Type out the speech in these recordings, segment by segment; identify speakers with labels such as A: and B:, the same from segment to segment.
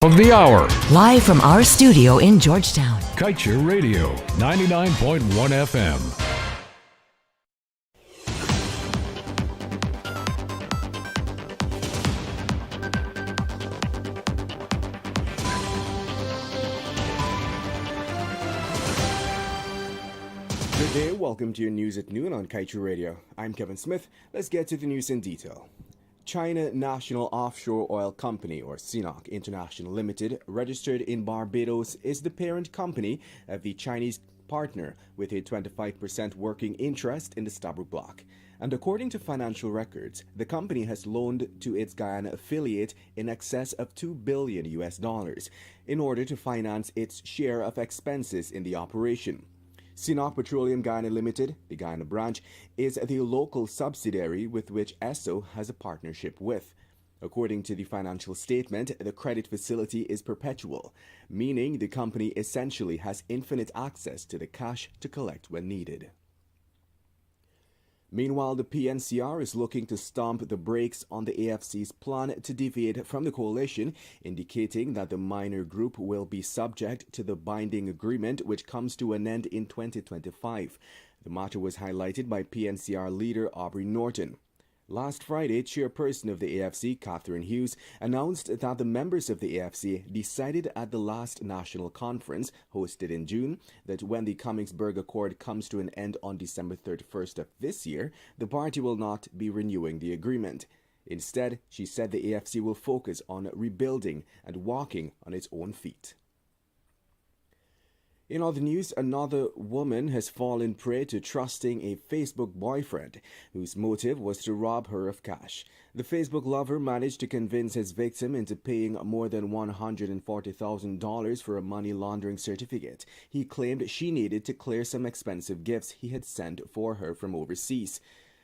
A: Of the hour.
B: Live from our studio in Georgetown.
A: Kaieteur Radio, 99.1 FM.
C: Good day, welcome to your news at noon on Kaieteur Radio. I'm Kevin Smith. Let's get to the news in detail. China National Offshore Oil Company, or CNOOC International Limited, registered in Barbados, is the parent company of the Chinese partner with a 25% working interest in the Stabroek Block. And according to financial records, the company has loaned to its Guyana affiliate in excess of $2 billion in order to finance its share of expenses in the operation. CNOOC Petroleum Guyana Limited, the Guyana branch, is the local subsidiary with which ESSO has a partnership with. According to the financial statement, the credit facility is perpetual, meaning the company essentially has infinite access to the cash to collect when needed. Meanwhile, the PNCR is looking to stomp the brakes on the AFC's plan to deviate from the coalition, indicating that the minor group will be subject to the binding agreement which comes to an end in 2025. The matter was highlighted by PNCR leader Aubrey Norton. Last Friday, chairperson of the AFC, Catherine Hughes, announced that the members of the AFC decided at the last national conference, hosted in June, that when the Koningsberg Accord comes to an end on December 31st of this year, the party will not be renewing the agreement. Instead, she said the AFC will focus on rebuilding and walking on its own feet. In other news, another woman has fallen prey to trusting a Facebook boyfriend whose motive was to rob her of cash. The Facebook lover managed to convince his victim into paying more than $140,000 for a money laundering certificate. He claimed she needed to clear some expensive gifts he had sent for her from overseas.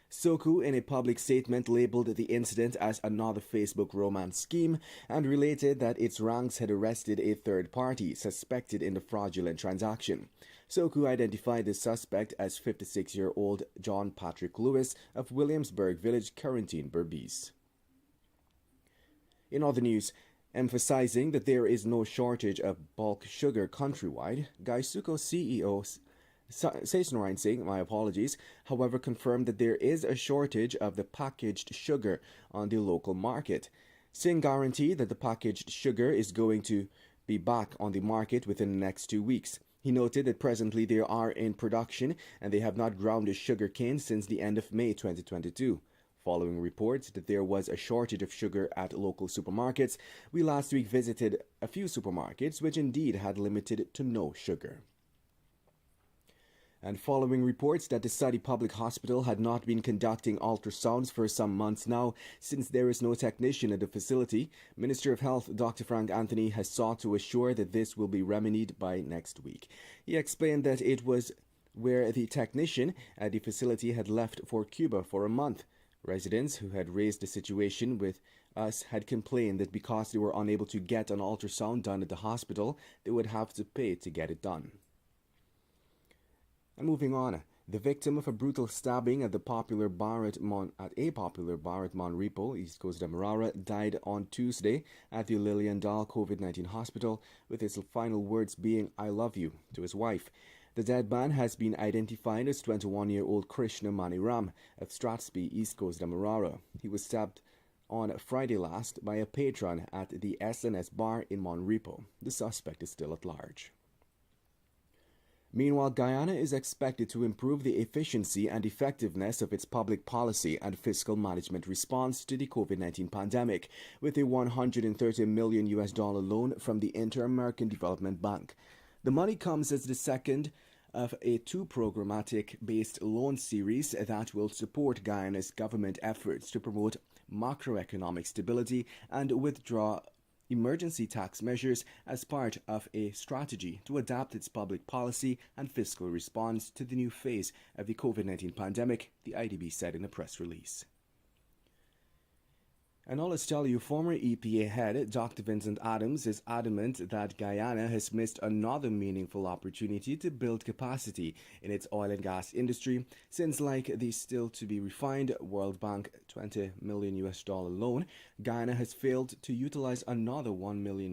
C: Soku, in a public statement, labeled the incident as another Facebook romance scheme and related that its ranks had arrested a third party suspected in the fraudulent transaction. Soku identified the suspect as 56-year-old John Patrick Lewis of Williamsburg Village, Quarantine, Berbice. In other news, emphasizing that there is no shortage of bulk sugar countrywide, Gaisuko CEO however, confirmed that there is a shortage of the packaged sugar on the local market. Singh guaranteed that the packaged sugar is going to be back on the market within the next 2 weeks. He noted that presently they are in production and they have not ground a sugar cane since the end of May 2022. Following reports that there was a shortage of sugar at local supermarkets, we last week visited a few supermarkets which indeed had limited to no sugar. And following reports that the Saudi Public Hospital had not been conducting ultrasounds for some months now, since there is no technician at the facility, Minister of Health Dr. Frank Anthony has sought to assure that this will be remedied by next week. He explained that it was where the technician at the facility had left for Cuba for a month. Residents who had raised the situation with us had complained that because they were unable to get an ultrasound done at the hospital, they would have to pay to get it done. And moving on, the victim of a brutal stabbing at a popular bar at Monrepo, East Coast Demerara, died on Tuesday at the Lillian Dahl COVID-19 hospital, with his final words being, "I love you," to his wife. The dead man has been identified as 21-year-old Krishna Maniram of Strathspey, East Coast Demerara. He was stabbed on Friday last by a patron at the SNS bar in Monrepo. The suspect is still at large. Meanwhile, Guyana is expected to improve the efficiency and effectiveness of its public policy and fiscal management response to the COVID-19 pandemic with a $130 million loan from the Inter-American Development Bank. The money comes as the second of a two programmatic-based loan series that will support Guyana's government efforts to promote macroeconomic stability and withdraw emergency tax measures as part of a strategy to adapt its public policy and fiscal response to the new phase of the COVID-19 pandemic, the IDB said in a press release. And now let's tell you, former EPA head Dr. Vincent Adams is adamant that Guyana has missed another meaningful opportunity to build capacity in its oil and gas industry, since, like the still to be refined World Bank $20 million loan, Guyana has failed to utilize another $1 million.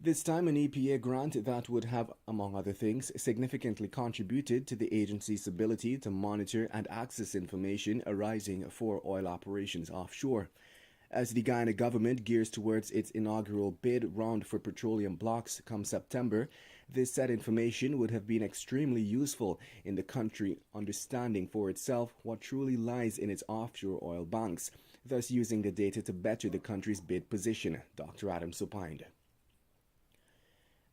C: This time, an EPA grant that would have, among other things, significantly contributed to the agency's ability to monitor and access information arising for oil operations offshore. As the Guyana government gears towards its inaugural bid round for petroleum blocks come September, this said information would have been extremely useful in the country understanding for itself what truly lies in its offshore oil banks, thus using the data to better the country's bid position, Dr. Adams opined.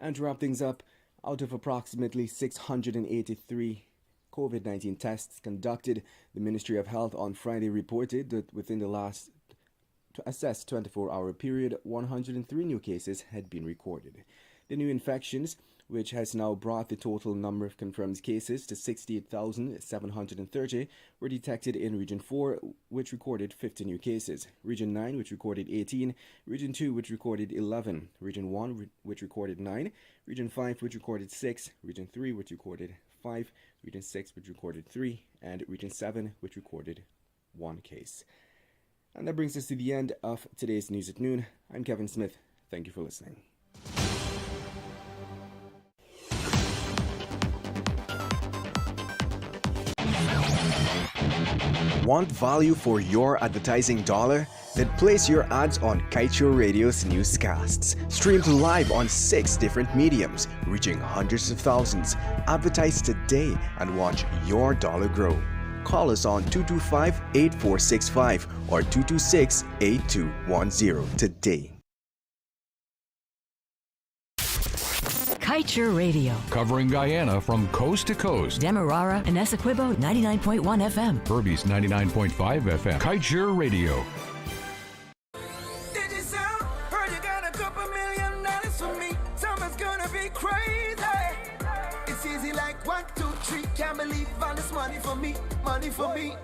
C: And to wrap things up, out of approximately 683 COVID-19 tests conducted, the Ministry of Health on Friday reported that within the last assessed 24-hour period, 103 new cases had been recorded. The new infections, which has now brought the total number of confirmed cases to 68,730, were detected in Region 4, which recorded 50 new cases, Region 9, which recorded 18, Region 2, which recorded 11, Region 1, which recorded 9, Region 5, which recorded 6, Region 3, which recorded 5, Region 6, which recorded 3, and Region 7, which recorded 1 case. And that brings us to the end of today's News at Noon. I'm Kevin Smith. Thank you for listening. Want value for your advertising dollar? Then place your ads on Kaieteur Radio's Newscasts. Streamed live on 6 different mediums, reaching hundreds of thousands. Advertise today and watch your dollar grow. Call us on 225-8465 or 226-8210 today.
B: Kaieteur Radio.
A: Covering Guyana from coast to coast.
B: Demerara and Essequibo 99.1 FM.
A: Berbice 99.5 FM. Kaieteur Radio.
D: Did you sound? Heard you got a couple $1 million for me. Summer's gonna be crazy. It's easy like 1, 2, 3. Can't believe all this money for me. Money for me.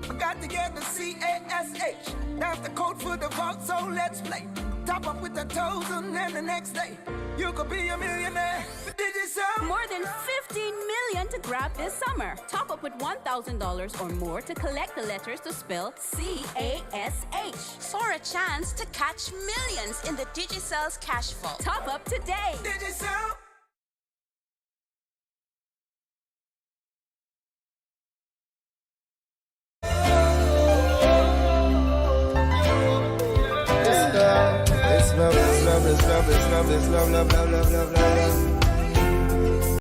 D: I got to get the CASH. That's the code for the vault, so let's play. Top up with the toes and then the next day you could be a millionaire. Did you sound?
E: More than 15 million to grab this summer. Top up with $1,000 or more to collect the letters to spell CASH.
F: For a chance to catch millions in the Digicel's cash vault.
E: Top up today.
D: Did you sound?
G: It's love, love, love, love, love, love, love, love, love, love, love.